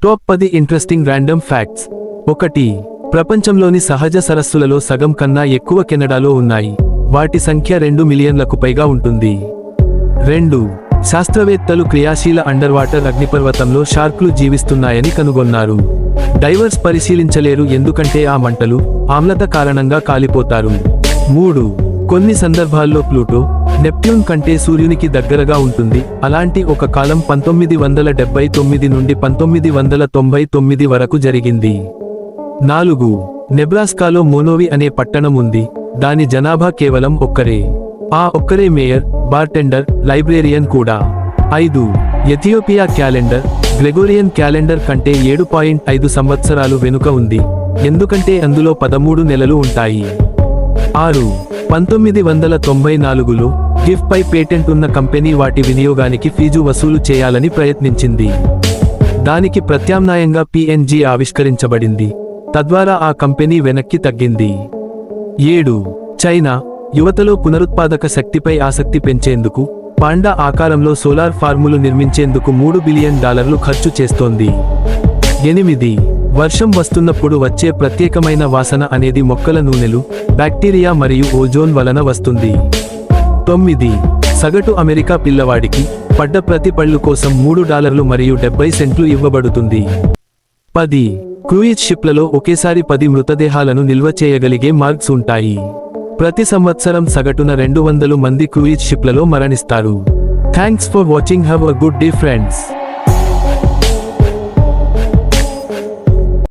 Top 10 interesting random facts. 1. ప్రపంచంలోని సహజ సరస్సులలో సగం కన్నా ఎక్కువ కెనడాలో ఉన్నాయి. వాటి సంఖ్య 2 మిలియన్లకు పైగా ఉంటుంది. 2. శాస్త్రవేత్తలు క్రియాశీల అండర్ వాటర్ అగ్నిపర్వతంలో షార్క్లు జీవిస్తున్నాయని కనుగొన్నారు. డైవర్స్ పరిశీలించలేరు ఎందుకంటే ఆ మంటలు ఆమ్లత కారణంగా కాలిపోతారు. 3. కొన్ని సందర్భాల్లో ప్లూటో నెప్ట్యూన్ కంటే సూర్యునికి దగ్గరగా ఉంటుంది. అలాంటి ఒక కాలం 1979 నుండి 1999 వరకు జరిగింది. 4. నెబ్రాస్కాలో మోనోవి అనే పట్టణం ఉంది. దాని జనాభా కేవలం ఒక్కరే. ఆ ఒక్కరే మేయర్, బార్టెండర్, లైబ్రేరియన్ కూడా. 5. ఎథియోపియా క్యాలెండర్ గ్రెగోరియన్ క్యాలెండర్ కంటే 7.5 సంవత్సరాలు వెనుక ఉంది, ఎందుకంటే అందులో 13 నెలలు ఉంటాయి. 6. 1994లో గిఫ్ పై పేటెంట్ ఉన్న కంపెనీ వాటి వినియోగానికి ఫీజు వసూలు చేయాలని ప్రయత్నించింది. దానికి ప్రత్యామ్నాయంగా PNG ఆవిష్కరించబడింది, తద్వారా ఆ కంపెనీ వెనక్కి తగ్గింది. 7. చైనా యువతలో పునరుత్పాదక శక్తిపై ఆసక్తి పెంచేందుకు పాండా ఆకారంలో సోలార్ ఫార్ములు నిర్మించేందుకు $3 బిలియన్ ఖర్చు చేస్తోంది. 8. వర్షం వస్తున్నప్పుడు వచ్చే ప్రత్యేకమైన వాసన అనేది మొక్కల నూనెలు, బ్యాక్టీరియా మరియు ఓజోన్ వలన వస్తుంది. 9. సగటు అమెరికా పిల్లవాడికి పడ్డ ప్రతి పళ్ళు కోసం $3.70 ఇవ్వబడుతుంది. 10. క్రూయిజ్ షిప్లలో ఒకేసారి 10 మృతదేహాలను నిల్వ చేయగలిగే మార్గ్స్ ఉంటాయి. ప్రతి సంవత్సరం సగటున 200 మంది క్రూయిజ్ షిప్లలో మరణిస్తారు. Thanks for watching. Have a good day friends.